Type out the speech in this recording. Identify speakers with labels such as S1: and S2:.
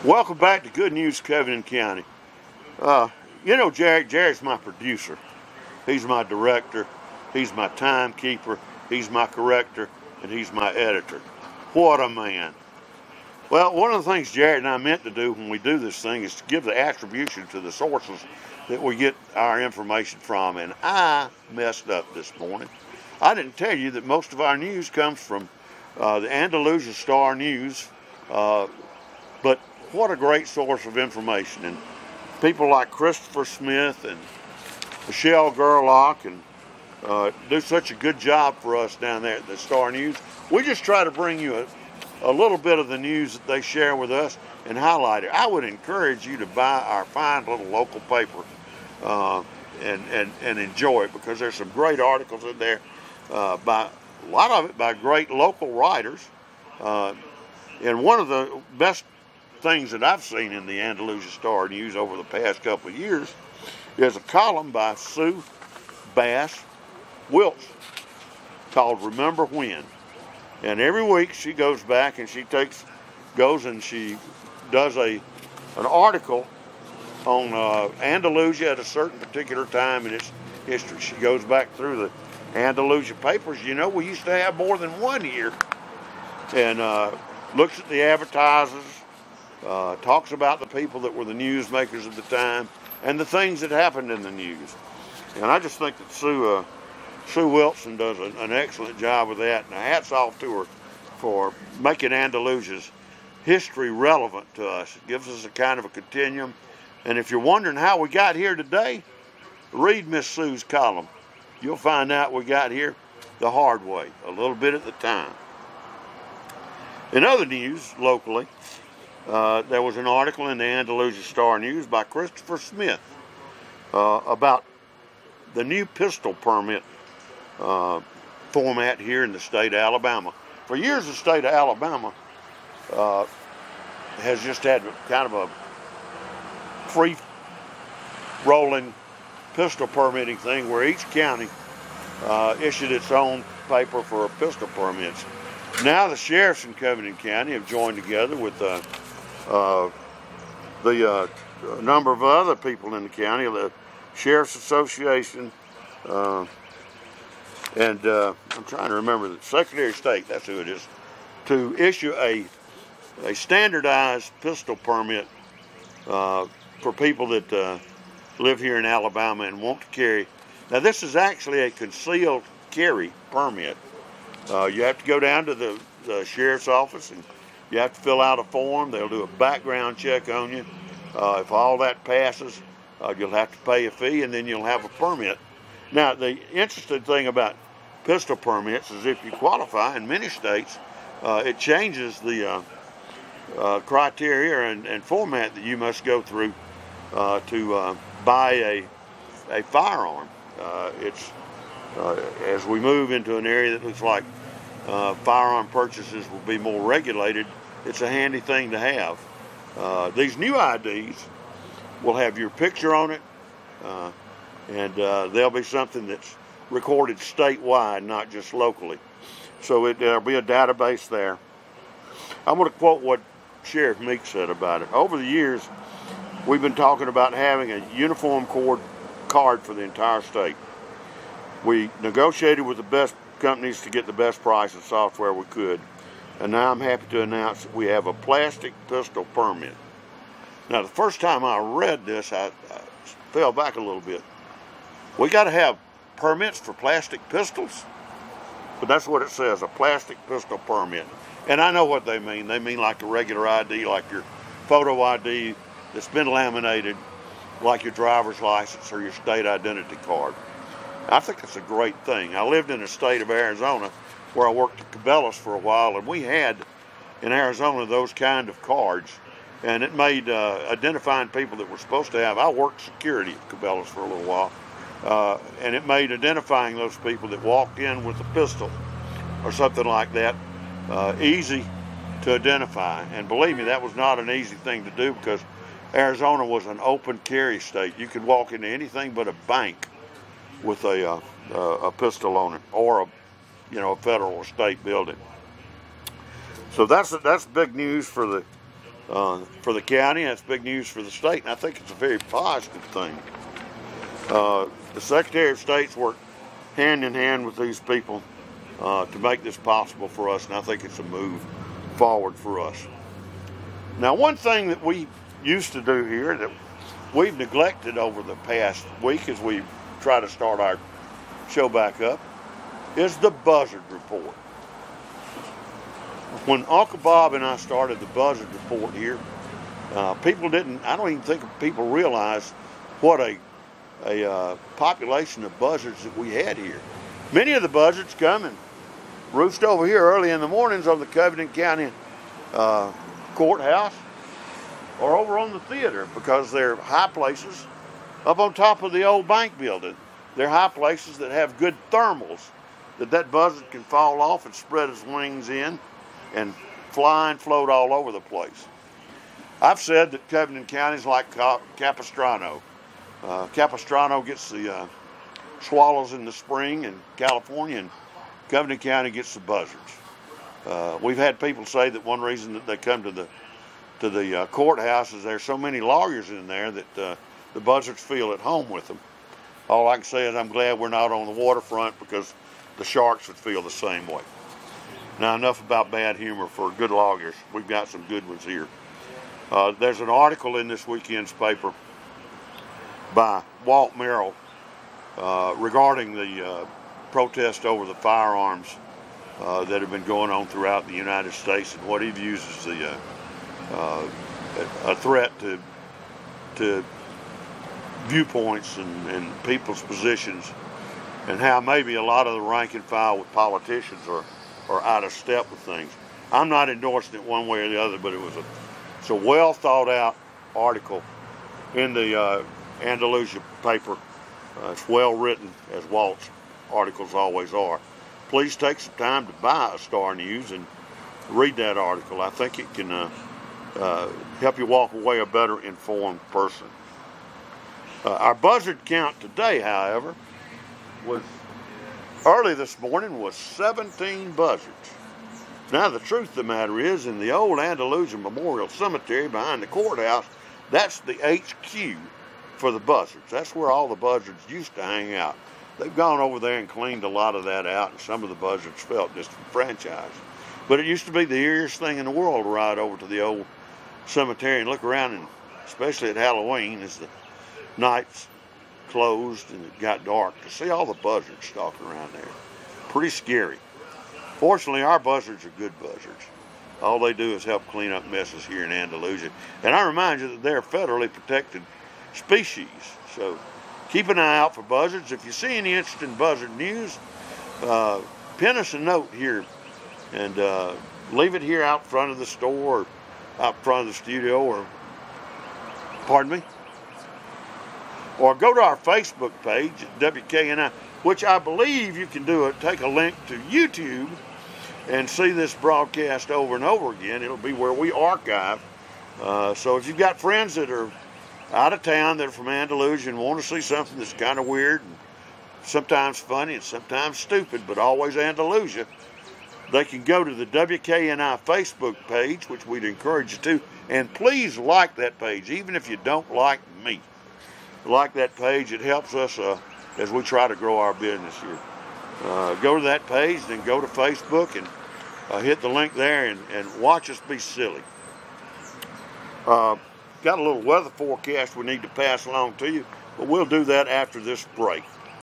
S1: Welcome back to Good News Covington County. You know Jared's my producer. He's my director. He's my timekeeper. He's my corrector. And he's my editor. What a man. Well, one of the things Jared and I meant to do when we do this thing is to give the attribution to the sources that we get our information from. And I messed up this morning. I didn't tell you that most of our news comes from the Andalusia Star News. But what a great source of information. And people like Christopher Smith and Michelle Gerlach and do such a good job for us down there at the Star News. We just try to bring you a little bit of the news that they share with us and highlight it. I would encourage you to buy our fine little local paper and enjoy it, because there's some great articles in there, by a lot of it by great local writers. And one of the best things that I've seen in the Andalusia Star News over the past couple of years is a column by Sue Bass Wilts called Remember When. And every week she goes back and she does an article on Andalusia at a certain particular time in its history. She goes back through the Andalusia papers. You know, we used to have more than one here. And looks at the advertisers, talks about the people that were the newsmakers of the time and the things that happened in the news. And I just think that Sue Wilson does an excellent job with that, and hats off to her for making Andalusia's history relevant to us. It gives us a kind of a continuum. And if you're wondering how we got here today, read Miss Sue's column. You'll find out we got here the hard way, a little bit at the time. In other news locally, there was an article in the Andalusia Star News by Christopher Smith about the new pistol permit format here in the state of Alabama. For years, the state of Alabama has just had kind of a free-rolling pistol permitting thing where each county issued its own paper for pistol permits. Now the sheriffs in Covington County have joined together with a number of other people in the county, the Sheriff's Association, and I'm trying to remember the Secretary of State, that's who it is, to issue a standardized pistol permit for people that live here in Alabama and want to carry. Now this is actually a concealed carry permit. You have to go down to the sheriff's office and you have to fill out a form. They'll do a background check on you. If all that passes, you'll have to pay a fee and then you'll have a permit. Now, the interesting thing about pistol permits is if you qualify in many states, it changes the criteria and format that you must go through to buy a firearm. As we move into an area that looks like firearm purchases will be more regulated, it's a handy thing to have. These new IDs will have your picture on it, and there'll be something that's recorded statewide, not just locally. So there'll be a database there. I'm going to quote what Sheriff Meek said about it. Over the years, we've been talking about having a uniform card for the entire state. We negotiated with the best companies to get the best price and software we could, and now I'm happy to announce that we have a plastic pistol permit. Now, the first time I read this, I fell back a little bit. We got to have permits for plastic pistols? But that's what it says, a plastic pistol permit. And I know what they mean. They mean like a regular ID, like your photo ID that's been laminated, like your driver's license or your state identity card. I think it's a great thing. I lived in the state of Arizona where I worked at Cabela's for a while, and we had in Arizona those kind of cards, and it made identifying people that were supposed to have. I worked security at Cabela's for a little while, and it made identifying those people that walked in with a pistol or something like that easy to identify. And believe me, that was not an easy thing to do, because Arizona was an open carry state. You could walk into anything but a bank with a pistol on it, or a federal or state building. So that's big news for the for the county. That's big news for the state, and I think it's a very positive thing. The Secretary of State's worked hand in hand with these people to make this possible for us, and I think it's a move forward for us. Now, one thing that we used to do here that we've neglected over the past week as we try to start our show back up is the buzzard report. When Uncle Bob and I started the buzzard report here, I don't even think people realized what a population of buzzards that we had here. Many of the buzzards come and roost over here early in the mornings on the Covington County courthouse or over on the theater because they're high places up on top of the old bank building. They're high places that have good thermals that buzzard can fall off and spread his wings in and fly and float all over the place. I've said that Covington County is like Capistrano. Capistrano gets the swallows in the spring in California, and Covington County gets the buzzards. We've had people say that one reason that they come to the courthouse is there's so many lawyers in there that the buzzards feel at home with them. All I can say is I'm glad we're not on the waterfront because the sharks would feel the same way. Now, enough about bad humor for good lawyers. We've got some good ones here. There's an article in this weekend's paper by Walt Merrill regarding the protest over the firearms that have been going on throughout the United States and what he views as a threat to viewpoints and people's positions, and how maybe a lot of the rank and file with politicians are out of step with things. I'm not endorsing it one way or the other, but it's a well thought out article in the Andalusia paper. It's well written, as Walt's articles always are. Please take some time to buy a Star News and read that article. I think it can help you walk away a better informed person. Our buzzard count today, however, was early this morning was 17 buzzards. Now, the truth of the matter is, in the old Andalusia Memorial Cemetery behind the courthouse, that's the HQ for the buzzards. That's where all the buzzards used to hang out. They've gone over there and cleaned a lot of that out, and some of the buzzards felt disenfranchised. But it used to be the eeriest thing in the world to ride over to the old cemetery and look around, and especially at Halloween as the nights closed and it got dark, to see all the buzzards stalking around there. Pretty scary. Fortunately, our buzzards are good buzzards. All they do is help clean up messes here in Andalusia. And I remind you that they're federally protected species. So keep an eye out for buzzards. If you see any interesting buzzard news, pin us a note here and leave it here out front of the store or out front of the studio, or pardon me, or go to our Facebook page at WKNI, which I believe you can do it. Take a link to YouTube and see this broadcast over and over again. It'll be where we archive. So if you've got friends that are out of town that are from Andalusia and want to see something that's kind of weird and sometimes funny and sometimes stupid, but always Andalusia, they can go to the WKNI Facebook page, which we'd encourage you to, and please like that page, even if you don't like me. Like that page. It helps us as we try to grow our business here. Go to that page, then go to Facebook and hit the link there and watch us be silly. Got a little weather forecast we need to pass along to you, but we'll do that after this break.